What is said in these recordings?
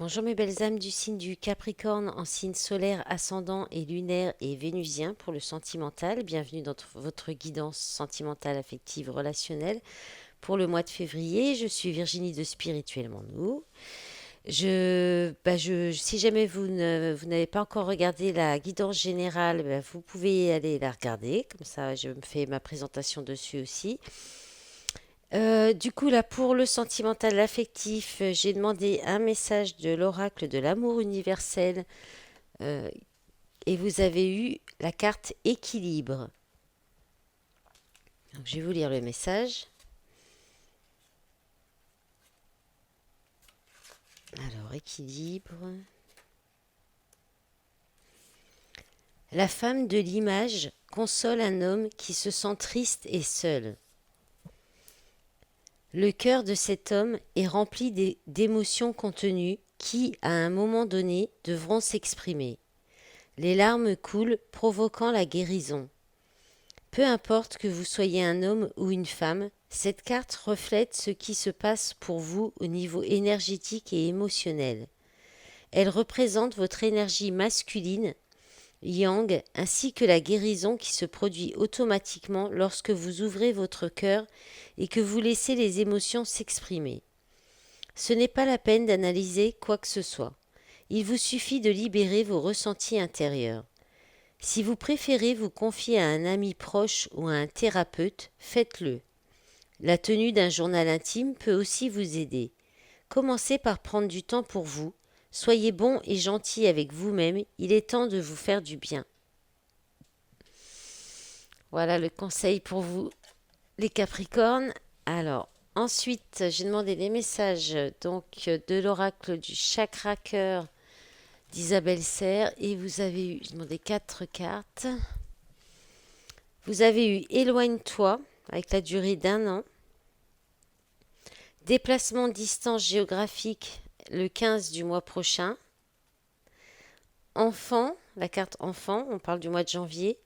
Bonjour mes belles âmes du signe du Capricorne en signe solaire, ascendant et lunaire et vénusien pour le sentimental. Bienvenue dans votre guidance sentimentale, affective, relationnelle pour le mois de février. Je suis Virginie de Spirituellement Nous. Si jamais vous n'avez pas encore regardé la guidance générale, vous pouvez aller la regarder. Comme ça, je me fais ma présentation dessus aussi. Du coup, là, pour le sentimental affectif, j'ai demandé un message de l'oracle de l'amour universel euh, et vous avez eu la carte équilibre. Donc, je vais vous lire le message. Alors, équilibre. La femme de l'image console un homme qui se sent triste et seul. Le cœur de cet homme est rempli d'émotions contenues qui, à un moment donné, devront s'exprimer. Les larmes coulent, provoquant la guérison. Peu importe que vous soyez un homme ou une femme, cette carte reflète ce qui se passe pour vous au niveau énergétique et émotionnel. Elle représente votre énergie masculine, yang, ainsi que la guérison qui se produit automatiquement lorsque vous ouvrez votre cœur et que vous laissez les émotions s'exprimer. Ce n'est pas la peine d'analyser quoi que ce soit. Il vous suffit de libérer vos ressentis intérieurs. Si vous préférez vous confier à un ami proche ou à un thérapeute, faites-le. La tenue d'un journal intime peut aussi vous aider. Commencez par prendre du temps pour vous. Soyez bon et gentil avec vous-même, il est temps de vous faire du bien. Voilà le conseil pour vous, les Capricornes. Alors, ensuite, j'ai demandé des messages donc de l'oracle du chakra cœur d'Isabelle Serre et vous avez eu, j'ai demandé 4 cartes. Vous avez eu Éloigne-toi avec la durée d'1 an. Déplacement distance géographique le 15 du mois prochain. Enfant, la carte enfant, on parle du mois de janvier.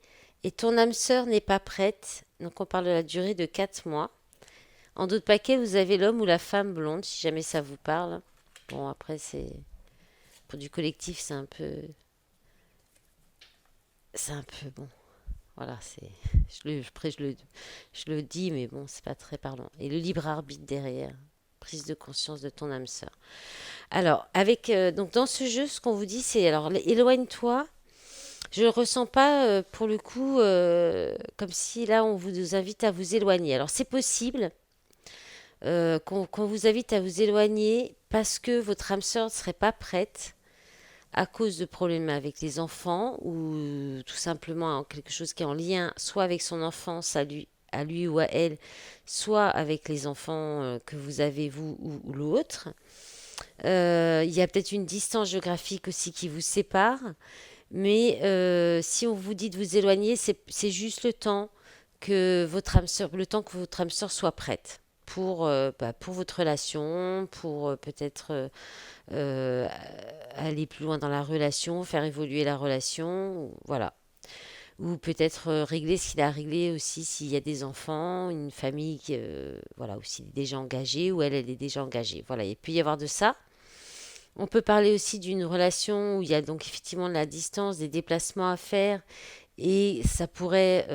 Et ton âme sœur n'est pas prête, donc on parle de la durée de 4 mois. En d'autres paquets, vous avez l'homme ou la femme blonde, si jamais ça vous parle. Bon, après, c'est pour du collectif, c'est un peu bon. Voilà, c'est, après, je le dis, mais bon, c'est pas très parlant. Et le libre arbitre derrière, prise de conscience de ton âme sœur. Alors, donc dans ce jeu, ce qu'on vous dit, c'est alors éloigne-toi. Je ne le ressens pas pour le coup comme si là on vous invite à vous éloigner. Alors c'est possible qu'on vous invite à vous éloigner parce que votre âme sœur ne serait pas prête à cause de problèmes avec les enfants ou tout simplement quelque chose qui est en lien soit avec son enfance à lui ou à elle, soit avec les enfants que vous avez vous ou l'autre. Il y a peut-être une distance géographique aussi qui vous sépare, mais si on vous dit de vous éloigner, c'est juste le temps que votre âme sœur soit prête pour votre relation, pour peut-être euh, aller plus loin dans la relation, faire évoluer la relation, voilà. Ou peut-être régler ce qu'il a à régler aussi s'il y a des enfants, une famille voilà, ou s'il est déjà engagé ou elle est déjà engagée. Voilà, il peut y avoir de ça. On peut parler aussi d'une relation où il y a donc effectivement de la distance, des déplacements à faire et ça pourrait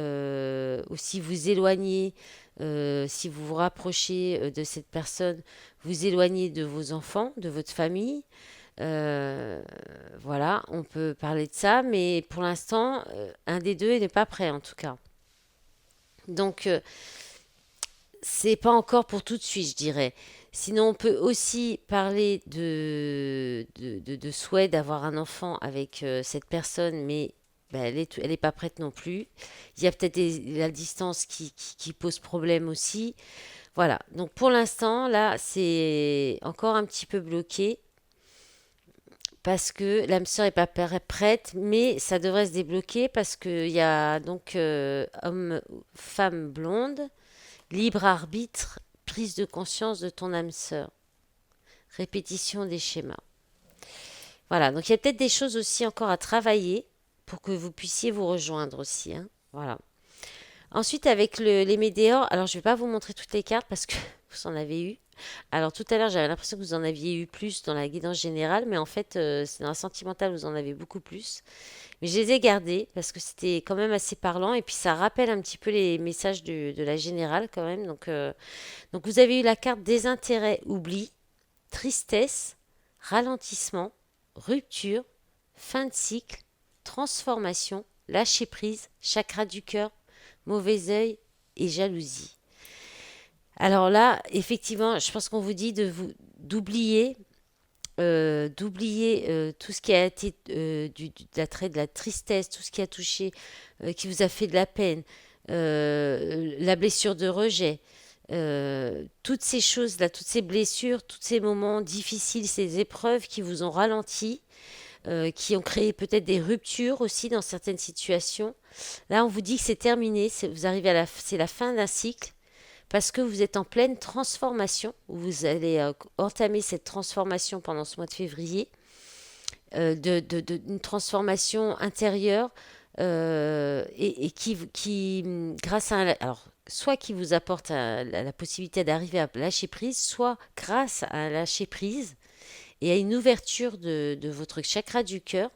aussi vous éloigner, si vous vous rapprochez de cette personne, vous éloigner de vos enfants, de votre famille. Euh, voilà, on peut parler de ça, mais pour l'instant, un des deux n'est pas prêt en tout cas. Donc, c'est pas encore pour tout de suite, je dirais. Sinon, on peut aussi parler de souhait d'avoir un enfant avec cette personne, mais ben, elle est pas prête non plus. Il y a peut-être la distance qui pose problème aussi. Voilà. Donc pour l'instant, là, c'est encore un petit peu bloqué parce que l'âme sœur est pas prête, mais ça devrait se débloquer parce qu'il y a donc homme-femme blonde, libre arbitre, prise de conscience de ton âme sœur, répétition des schémas. Voilà, donc il y a peut-être des choses aussi encore à travailler pour que vous puissiez vous rejoindre aussi, hein. Voilà. Ensuite, avec les météores, alors je ne vais pas vous montrer toutes les cartes parce que vous en avez eu. Alors tout à l'heure, j'avais l'impression que vous en aviez eu plus dans la guidance générale, mais en fait, c'est dans la sentimentale, vous en avez beaucoup plus. Mais je les ai gardés parce que c'était quand même assez parlant et puis ça rappelle un petit peu les messages de la générale quand même. Donc vous avez eu la carte désintérêt, oubli, tristesse, ralentissement, rupture, fin de cycle, transformation, lâcher prise, chakra du cœur, mauvais œil et jalousie. Alors là, effectivement, je pense qu'on vous dit d'oublier tout ce qui a été de l'attrait, de la tristesse, tout ce qui a touché, qui vous a fait de la peine, la blessure de rejet, toutes ces choses-là, toutes ces blessures, tous ces moments difficiles, ces épreuves qui vous ont ralenti, qui ont créé peut-être des ruptures aussi dans certaines situations. Là, on vous dit que c'est terminé, vous arrivez c'est la fin d'un cycle parce que vous êtes en pleine transformation, vous allez entamer cette transformation pendant ce mois de février, une transformation intérieure et qui, grâce à alors, soit qui vous apporte la possibilité d'arriver à lâcher prise, soit grâce à un lâcher prise et à une ouverture de votre chakra du cœur.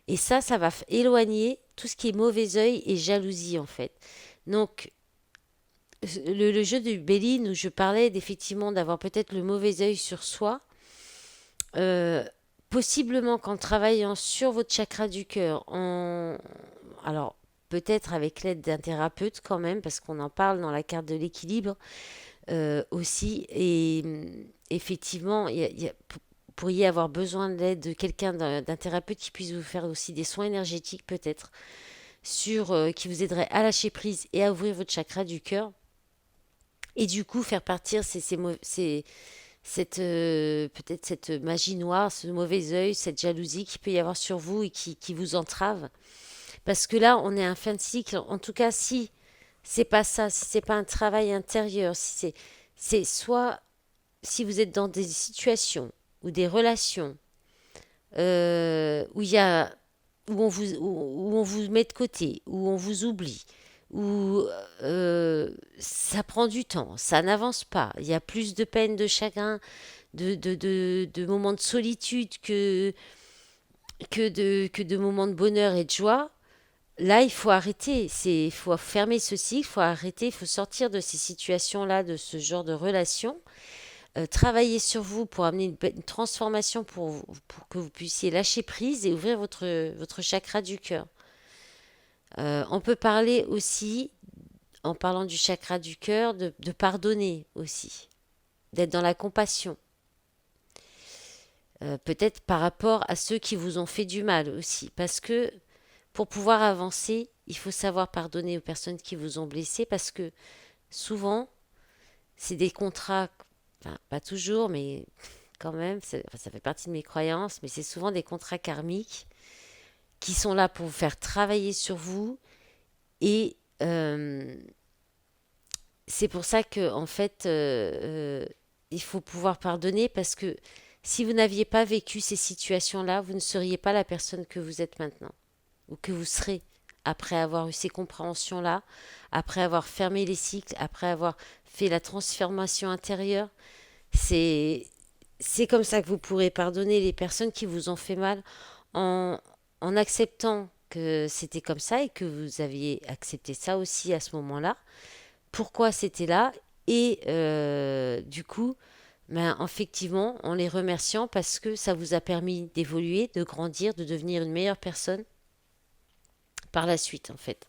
Et ça va éloigner tout ce qui est mauvais œil et jalousie en fait. Donc, le jeu du Béline où je parlais effectivement d'avoir peut-être le mauvais œil sur soi, euh, possiblement qu'en travaillant sur votre chakra du cœur, alors peut-être avec l'aide d'un thérapeute quand même, parce qu'on en parle dans la carte de l'équilibre aussi, et effectivement, vous pourriez avoir besoin de l'aide de quelqu'un, d'un thérapeute qui puisse vous faire aussi des soins énergétiques peut-être, qui vous aiderait à lâcher prise et à ouvrir votre chakra du cœur. Et du coup, faire partir peut-être cette magie noire, ce mauvais œil, cette jalousie qu'il peut y avoir sur vous et qui vous entrave. Parce que là, on est à un fin de cycle. En tout cas, si c'est pas ça, si c'est pas un travail intérieur, si c'est soit si vous êtes dans des situations ou des relations où il y a où on vous met de côté, où on vous oublie, où ça prend du temps, ça n'avance pas, il y a plus de peine, de chagrin, de moments de solitude que de moments de bonheur et de joie. Là, il faut arrêter, il faut fermer ce cycle, il faut arrêter, il faut sortir de ces situations-là, de ce genre de relations, travailler sur vous pour amener une transformation pour que vous puissiez lâcher prise et ouvrir votre chakra du cœur. On peut parler aussi, en parlant du chakra du cœur, de pardonner aussi, d'être dans la compassion. Peut-être par rapport à ceux qui vous ont fait du mal aussi. Parce que pour pouvoir avancer, il faut savoir pardonner aux personnes qui vous ont blessé parce que souvent, c'est des contrats, enfin, pas toujours, mais quand même, ça fait partie de mes croyances, mais c'est souvent des contrats karmiques qui sont là pour vous faire travailler sur vous et c'est pour ça que en fait, il faut pouvoir pardonner parce que si vous n'aviez pas vécu ces situations-là, vous ne seriez pas la personne que vous êtes maintenant ou que vous serez après avoir eu ces compréhensions-là, après avoir fermé les cycles, après avoir fait la transformation intérieure. C'est c'est comme ça que vous pourrez pardonner les personnes qui vous ont fait mal en, en acceptant que c'était comme ça et que vous aviez accepté ça aussi à ce moment-là. Pourquoi c'était là et du coup, ben, effectivement, en les remerciant parce que ça vous a permis d'évoluer, de grandir, de devenir une meilleure personne par la suite, en fait.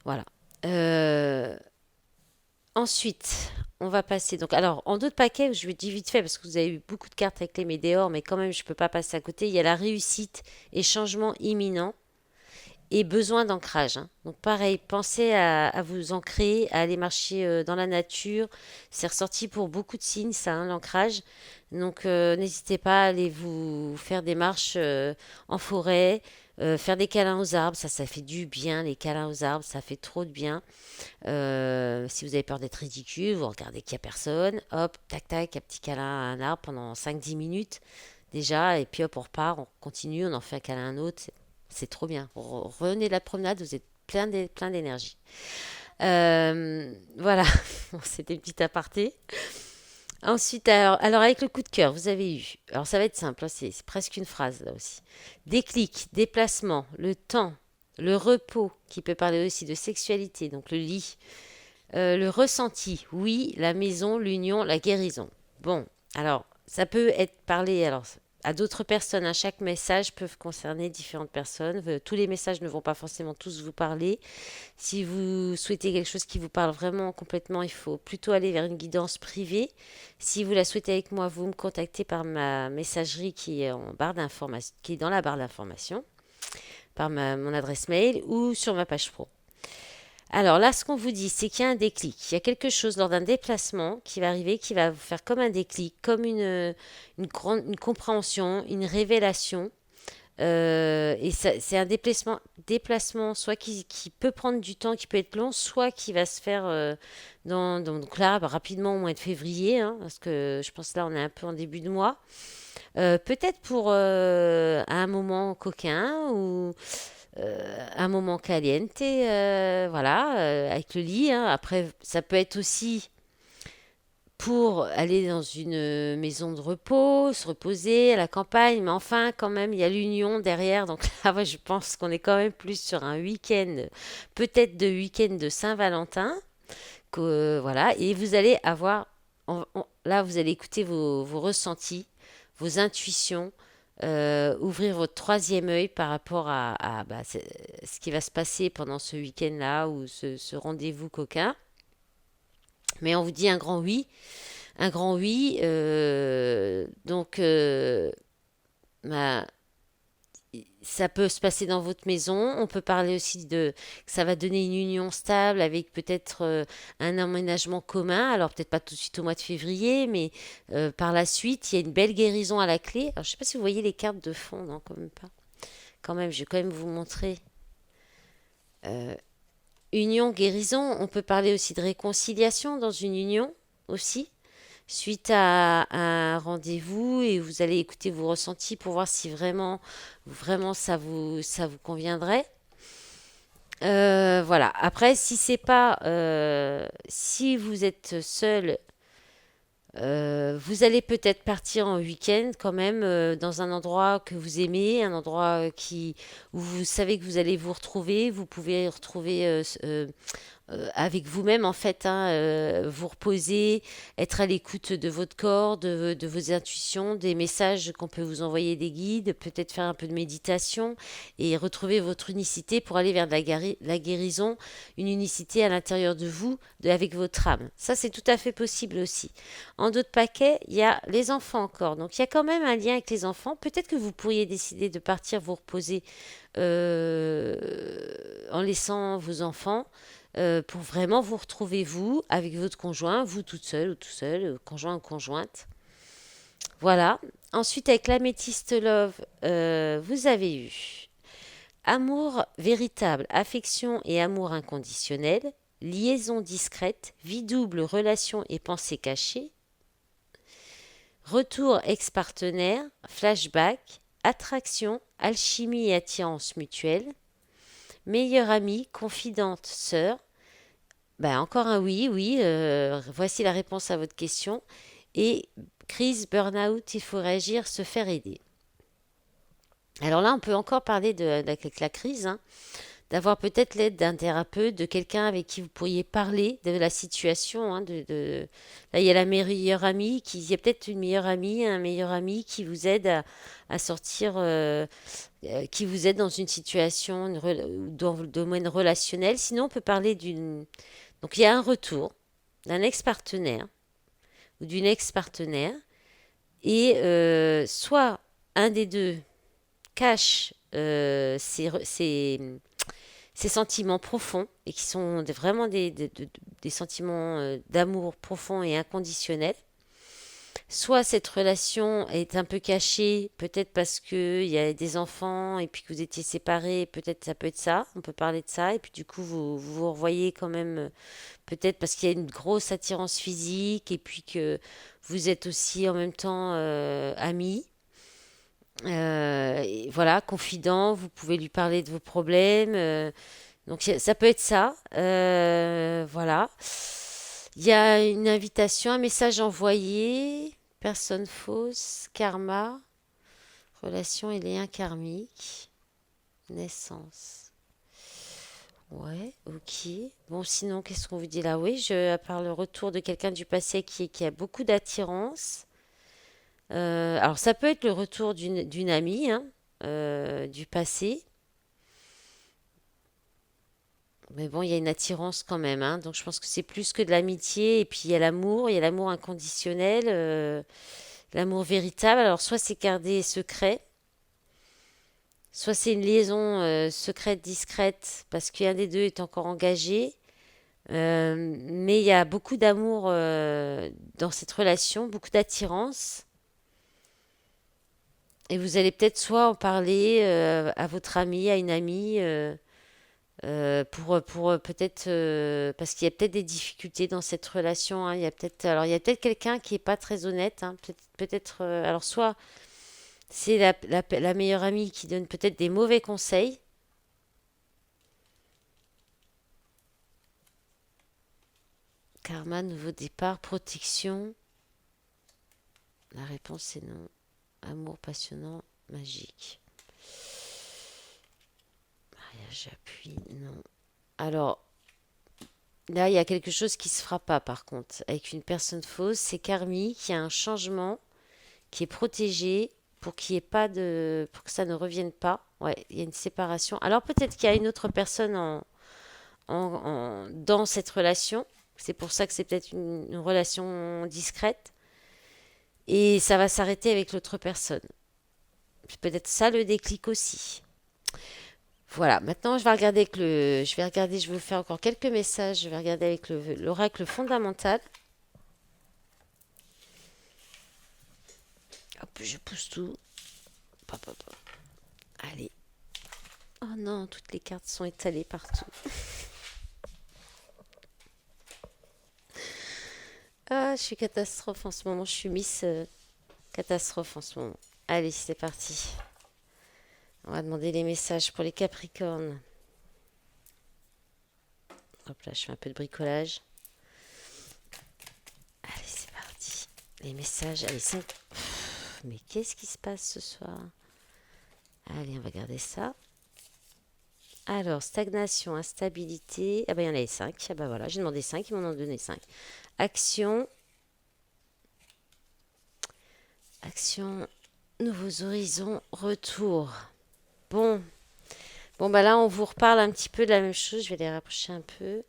Voilà. Euh, Ensuite, on va passer. Donc, alors, en d'autres paquets, je vais dire vite fait parce que vous avez eu beaucoup de cartes avec les météores, mais quand même, je ne peux pas passer à côté. Il y a la réussite et changement imminent et besoin d'ancrage, hein. Donc pareil, pensez à vous ancrer, à aller marcher dans la nature. C'est ressorti pour beaucoup de signes, ça, hein, l'ancrage. Donc n'hésitez pas à aller vous faire des marches en forêt, faire des câlins aux arbres. Ça fait du bien, les câlins aux arbres, ça fait trop de bien. Si vous avez peur d'être ridicule, vous regardez qu'il n'y a personne. Hop, tac, tac, un petit câlin à un arbre pendant 5 10 minutes déjà. Et puis hop, on repart, on continue, on en fait un câlin à un autre. C'est trop bien. Revenez de la promenade, vous êtes plein d'énergie. Voilà, c'était une petite aparté. Ensuite, alors avec le coup de cœur, vous avez eu. Alors ça va être simple, hein, c'est presque une phrase là aussi. Déclic, déplacement, le temps, le repos, qui peut parler aussi de sexualité, donc le lit. Le ressenti, oui, la maison, l'union, la guérison. Bon, alors, ça peut être parlé alors, à d'autres personnes. Hein. Chaque message peut concerner différentes personnes. Tous les messages ne vont pas forcément tous vous parler. Si vous souhaitez quelque chose qui vous parle vraiment complètement, il faut plutôt aller vers une guidance privée. Si vous la souhaitez avec moi, vous me contactez par ma messagerie qui est en barre d'information, qui est dans la barre d'information, par mon adresse mail ou sur ma page pro. Alors là, ce qu'on vous dit, c'est qu'il y a un déclic. Il y a quelque chose lors d'un déplacement qui va arriver, qui va vous faire comme un déclic, comme une compréhension, une révélation. Et c'est un déplacement soit qui peut prendre du temps, qui peut être long, soit qui va se faire donc là, rapidement au mois de février, hein, parce que je pense que là, on est un peu en début de mois. Peut-être pour un moment coquin ou un moment caliente, voilà, avec le lit. Hein. Après, ça peut être aussi pour aller dans une maison de repos, se reposer à la campagne, mais enfin, quand même, il y a l'union derrière. Donc là, ouais, je pense qu'on est quand même plus sur un week-end, peut-être de week-end de Saint-Valentin, voilà, et vous allez avoir, là, vous allez écouter vos ressentis, vos intuitions, ouvrir votre troisième œil par rapport bah, ce qui va se passer pendant ce week-end-là ou ce rendez-vous coquin. Mais on vous dit un grand oui. Donc, bah, ça peut se passer dans votre maison. On peut parler aussi de que ça va donner une union stable avec peut-être un emménagement commun. Alors peut-être pas tout de suite au mois de février, mais par la suite, il y a une belle guérison à la clé. Alors je sais pas si vous voyez les cartes de fond, non, quand même pas. Quand même, je vais quand même vous montrer. Euh, Union, guérison. On peut parler aussi de réconciliation dans une union aussi. Suite à un rendez-vous et vous allez écouter vos ressentis pour voir si vraiment ça vous conviendrait. Voilà. Après, si c'est pas, si vous êtes seul, vous allez peut-être partir en week-end quand même dans un endroit que vous aimez, un endroit où vous savez que vous allez vous retrouver. Vous pouvez retrouver avec vous-même en fait, hein, vous reposer, être à l'écoute de votre corps, de vos intuitions, des messages qu'on peut vous envoyer des guides, peut-être faire un peu de méditation et retrouver votre unicité pour aller vers la guérison, une unicité à l'intérieur de vous, avec votre âme. Ça, c'est tout à fait possible aussi. En d'autres paquets, il y a les enfants encore. Donc, il y a quand même un lien avec les enfants. Peut-être que vous pourriez décider de partir vous reposer euh, en laissant vos enfants pour vraiment vous retrouver vous avec votre conjoint, vous toute seule ou tout seul, conjoint ou conjointe. Voilà. Ensuite, avec l'améthyste love, vous avez eu amour véritable, affection et amour inconditionnel, liaison discrète, vie double, relation et pensée cachée, retour ex-partenaire, flashback, attraction, alchimie et attirance mutuelle, meilleure amie, confidente, sœur. Ben, encore un oui, oui. Voici la réponse à votre question. Et crise, burn-out, il faut réagir, se faire aider. Alors là, on peut encore parler avec la crise, hein, d'avoir peut-être l'aide d'un thérapeute, de quelqu'un avec qui vous pourriez parler de la situation. Hein, Là, il y a la meilleure amie, il y a peut-être une meilleure amie, un meilleur ami qui vous aide à sortir, qui vous aide dans une situation dans le domaine relationnel. Sinon, on peut parler d'une. Donc, il y a un retour d'un ex-partenaire ou d'une ex-partenaire et soit un des deux cache ses sentiments profonds et qui sont vraiment des sentiments d'amour profond et inconditionnel. Soit cette relation est un peu cachée, peut-être parce qu'il y a des enfants et puis que vous étiez séparés, peut-être ça peut être ça, on peut parler de ça, et puis du coup vous revoyez quand même, peut-être parce qu'il y a une grosse attirance physique et puis que vous êtes aussi en même temps amis. Et voilà, confident, vous pouvez lui parler de vos problèmes. Donc ça peut être ça. Voilà. Il y a une invitation, un message envoyé, personne fausse, karma, relation et liens karmiques, naissance. Ouais, ok. Bon, sinon, qu'est-ce qu'on vous dit là? Oui, à part le retour de quelqu'un du passé qui a beaucoup d'attirance. Alors, ça peut être le retour d'une amie hein, du passé. Mais bon, il y a une attirance quand même, hein. Donc je pense que c'est plus que de l'amitié. Et puis il y a l'amour inconditionnel, l'amour véritable. Alors soit c'est gardé secret, soit c'est une liaison secrète, discrète, parce qu'un des deux est encore engagé. Mais il y a beaucoup d'amour dans cette relation, beaucoup d'attirance. Et vous allez peut-être soit en parler à votre ami, à une amie. Pour peut-être parce qu'il y a peut-être des difficultés dans cette relation hein. Il y a peut-être quelqu'un qui est pas très honnête hein. Peut-être alors soit c'est la meilleure amie qui donne peut-être des mauvais conseils. Karma, nouveau départ, protection. La réponse est non. Amour passionnant, magique. Mariage, appui, non. Alors là, il y a quelque chose qui se fera pas par contre. Avec une personne fausse, c'est karmique, il y a un changement qui est protégé pour qu'il y ait pas de, pour que ça ne revienne pas. Ouais, il y a une séparation. Alors peut-être qu'il y a une autre personne dans cette relation. C'est pour ça que c'est peut-être une relation discrète. Et ça va s'arrêter avec l'autre personne. C'est peut-être ça le déclic aussi. Voilà, maintenant je vais regarder je vais vous faire encore quelques messages. Je vais regarder avec l'oracle fondamental. Hop, je pousse tout. Hop, hop, hop. Allez. Oh non, toutes les cartes sont étalées partout. Ah, je suis catastrophe en ce moment. Je suis Miss Catastrophe en ce moment. Allez, c'est parti. On va demander les messages pour les Capricornes. Hop là, je fais un peu de bricolage. Allez, c'est parti. Les messages. Allez, 5. Mais qu'est-ce qui se passe ce soir? Allez, on va garder ça. Alors, stagnation, instabilité. Ah ben, il y en avait 5. Ah ben voilà, j'ai demandé 5, ils m'en ont donné 5. Action. Action. Nouveaux horizons. Retour. Bon. Bon, bah là, on vous reparle un petit peu de la même chose. Je vais les rapprocher un peu.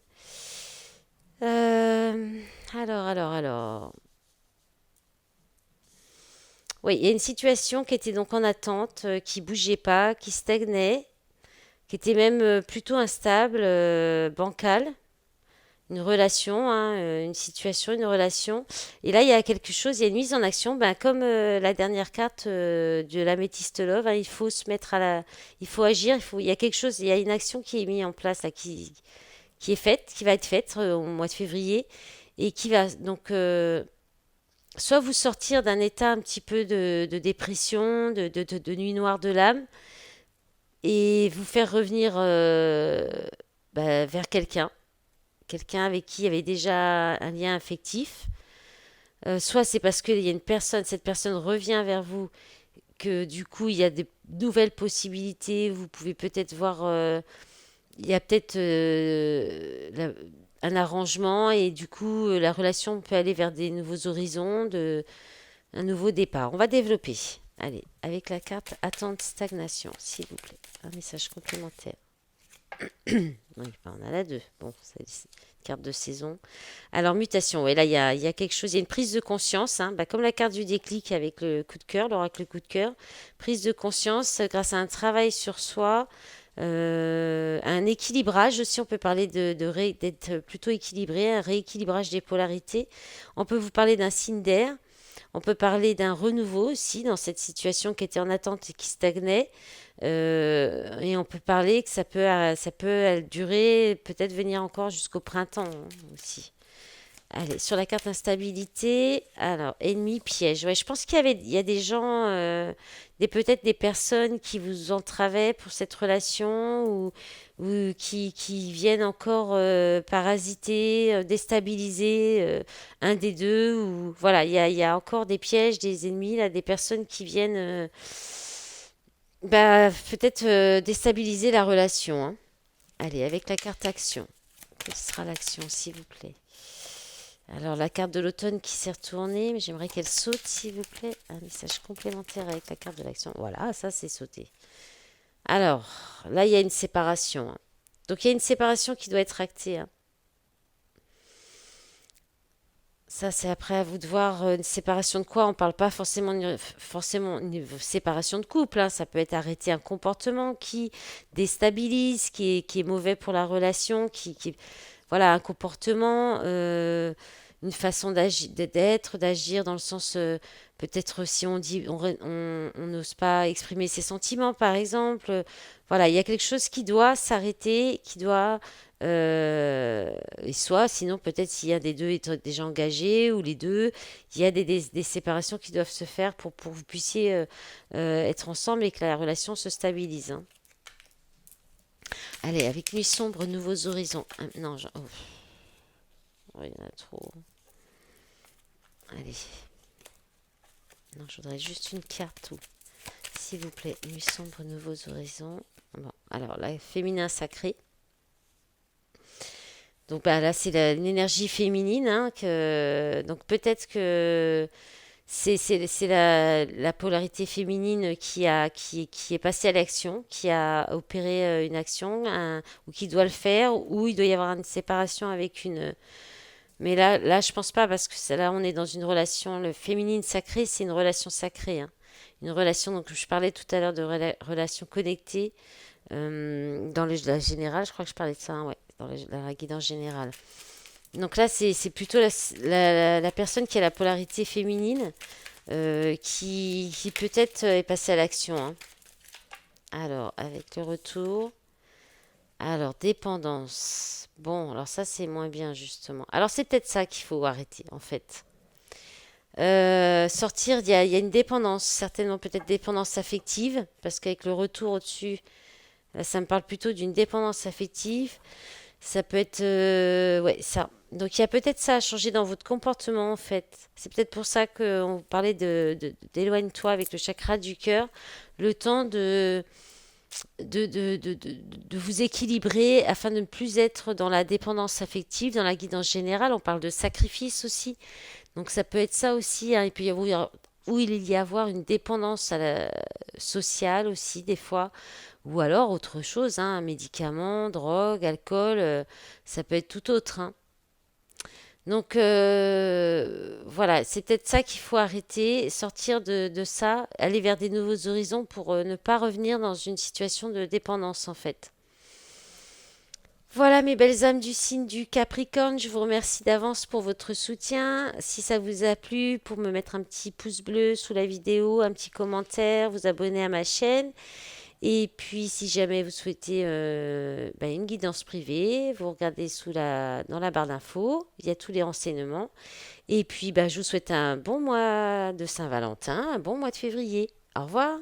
Euh, alors. Oui, il y a une situation qui était donc en attente, qui bougeait pas, qui stagnait, qui était même plutôt instable, bancale. Une relation, hein, une situation, une relation. Et là, il y a quelque chose, il y a une mise en action, ben, comme la dernière carte de l'améthyste love, hein, il faut se mettre il faut agir, il y a quelque chose, il y a une action qui est mise en place là, qui est faite, qui va être faite au mois de février et qui va donc soit vous sortir d'un état un petit peu de dépression, de nuit noire de l'âme et vous faire revenir vers quelqu'un avec qui il y avait déjà un lien affectif. Soit c'est parce qu'il y a une personne, cette personne revient vers vous, que du coup il y a des nouvelles possibilités, vous pouvez peut-être voir, il y a peut-être un arrangement et du coup la relation peut aller vers des nouveaux horizons, un nouveau départ. On va développer. Allez, avec la carte attente stagnation, s'il vous plaît. Un message complémentaire. Oui, ben, on a la 2. Bon, c'est une carte de saison. Alors, mutation. Oui, là, il y a quelque chose. Il y a une prise de conscience. Hein, bah, comme la carte du déclic avec le coup de cœur, l'oracle coup de cœur. Prise de conscience grâce à un travail sur soi. Un équilibrage aussi. On peut parler d'être plutôt équilibré. Un rééquilibrage des polarités. On peut vous parler d'un signe d'air. On peut parler d'un renouveau aussi dans cette situation qui était en attente et qui stagnait. Et on peut parler que ça peut durer, peut-être venir encore jusqu'au printemps hein, aussi. Allez, sur la carte instabilité, alors, ennemi, piège. Ouais, je pense il y a des gens, peut-être des personnes qui vous entravaient pour cette relation ou qui viennent encore parasiter, déstabiliser un des deux. Ou, voilà, il y a encore des pièges, des ennemis, là, des personnes qui viennent peut-être déstabiliser la relation, hein. Allez, avec la carte action. Quelle sera l'action, s'il vous plaît? Alors, la carte de l'automne qui s'est retournée, mais j'aimerais qu'elle saute, s'il vous plaît. Un message complémentaire avec la carte de l'action. Voilà, ça, c'est sauté. Alors, là, il y a une séparation, hein. Donc, il y a une séparation qui doit être actée, hein. Ça, c'est après à vous de voir une séparation de quoi. On parle pas forcément une séparation de couple, hein. Ça peut être arrêter un comportement qui déstabilise, qui est mauvais pour la relation, voilà, un comportement, une façon d'être, d'agir dans le sens, peut-être si on dit, on n'ose pas exprimer ses sentiments, par exemple. Voilà, il y a quelque chose qui doit s'arrêter, qui doit, et soit, sinon peut-être s'il y a des deux être déjà engagés ou les deux, il y a des séparations qui doivent se faire pour que vous puissiez être ensemble et que la relation se stabilise, hein. Allez, avec Nuit sombre, nouveaux horizons. Non, oh, il y en a trop. Allez. Non, je voudrais juste une carte ou, s'il vous plaît, Nuit sombre, nouveaux horizons. Bon, alors là, féminin sacré. Donc bah, là, c'est une énergie féminine, hein, donc peut-être que c'est la polarité féminine qui est passée à l'action, qui a opéré une action, ou qui doit le faire, ou il doit y avoir une séparation avec une. Mais là, je pense pas parce que là, on est dans une relation. Le féminine sacré, c'est une relation sacrée, hein. Une relation, donc je parlais tout à l'heure de relation connectée dans la générale, je crois que je parlais de ça, hein, ouais, dans la guidance générale. Donc là, c'est plutôt la personne qui a la polarité féminine qui peut-être est passée à l'action, hein. Alors, avec le retour. Alors, dépendance. Bon, alors ça, c'est moins bien, justement. Alors, c'est peut-être ça qu'il faut arrêter, en fait. Sortir, il y a une dépendance, certainement peut-être dépendance affective, parce qu'avec le retour au-dessus, là, ça me parle plutôt d'une dépendance affective. Ça peut être, ouais, ça. Donc il y a peut-être ça à changer dans votre comportement en fait. C'est peut-être pour ça qu'on vous parlait d'éloigne-toi avec le chakra du cœur, le temps de vous équilibrer afin de ne plus être dans la dépendance affective, dans la guidance générale. On parle de sacrifice aussi. Donc ça peut être ça aussi, hein. Il peut y avoir, où il y avoir une dépendance sociale aussi des fois, ou alors autre chose, hein, médicaments, drogue, alcool, ça peut être tout autre, hein. Donc voilà, c'est peut-être ça qu'il faut arrêter, sortir de ça, aller vers des nouveaux horizons pour ne pas revenir dans une situation de dépendance en fait. Voilà mes belles âmes du signe du Capricorne, je vous remercie d'avance pour votre soutien. Si ça vous a plu, pour me mettre un petit pouce bleu sous la vidéo, un petit commentaire, vous abonner à ma chaîne. Et puis si jamais vous souhaitez une guidance privée, vous regardez dans la barre d'infos, il y a tous les renseignements. Et puis je vous souhaite un bon mois de Saint-Valentin, un bon mois de février. Au revoir.